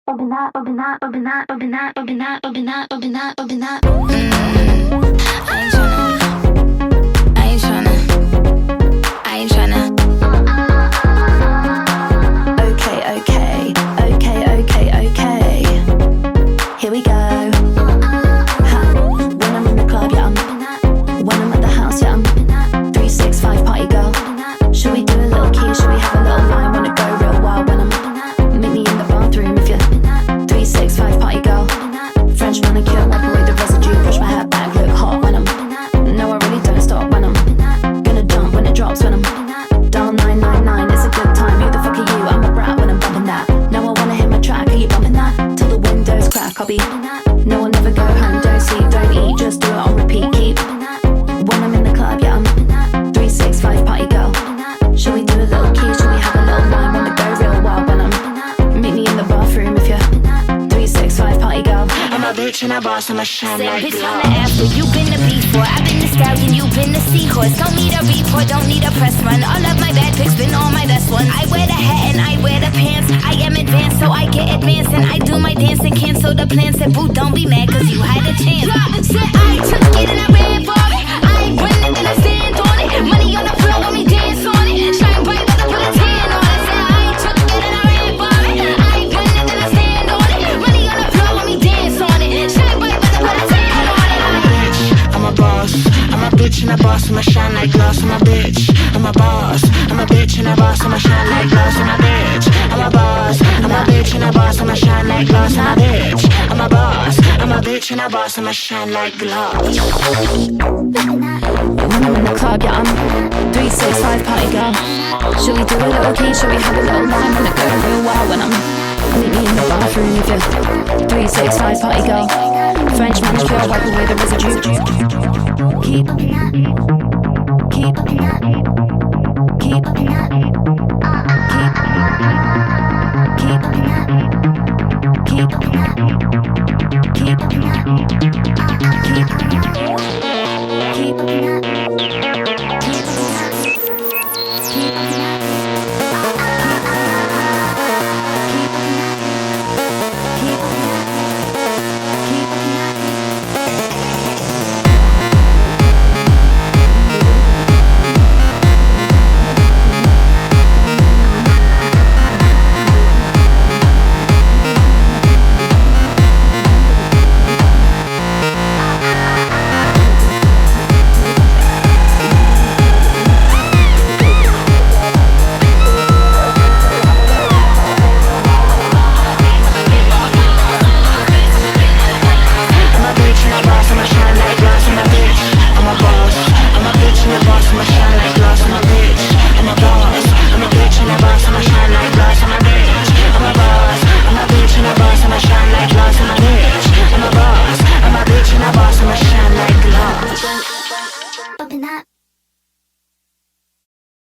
Okay. Here we go. When I'm in the club, yeah, when I'm at the house, yeah, I'm 365 party girl. Should we do a little key? Should we have a little line? Wanna go real wild when I'm meet me in the bathroom if you're 365 party girl. French manicure, wipe away the residue, push my hair back, look hot when I'm. No, I really don't stop when I'm gonna jump when it drops when I'm dial 999. It's a good time. Who the fuck are you? I'm a brat when I'm bumping that. No, I wanna hit my track. Are you bumping that till the windows crack? I'll be. No, I'll never go home. Don't sleep, don't eat, just do it on repeat. Keep. When I'm in the club, yeah, I'm 365 party girl. Should we do a little key? Should we have a little wine? Wanna go real wild when I'm meet me in the bathroom if you're 365 party girl. I'm a bitch and a boss, I'm a shine like bitch glass. on the after, you been the before. I've been the stallion, you been the seahorse. Don't need a report, don't need a press run. All of my bad pics been all my best ones. I wear the hat and I wear the pants. I am advanced, so I get advanced. And I do my dance and cancel the plans. Said boo, don't be mad, cause you had a chance. Said I took it and I ran for it. I ain't running, then I stand on it. Money on the floor when we dance on it. Shine bright, but I put a tan on it. Said I took it and I ran for it. I ain't running, then I stand on it. Money on the floor when we dance on it. Shine bright, but I put a tan on it. I'm a boss, I'm a bitch and a boss, I'm a shine like glass. I'm a bitch, I'm a boss, I'm a bitch and a boss, I'm a shine like glass. I'm a bitch, I'm a boss, I'm a bitch and a boss, I'm a shine like glass. I'm a bitch, I'm a boss, I'm a bitch and a boss, I'm a shine like glass. When I'm in the club, yeah, I'm 365 party girl. Should we do a little key? Should we have a little line? Wanna go real wild when I'm meet me in the bathroom if you're 365 party girl. French manicure, wipe away the residue. Keep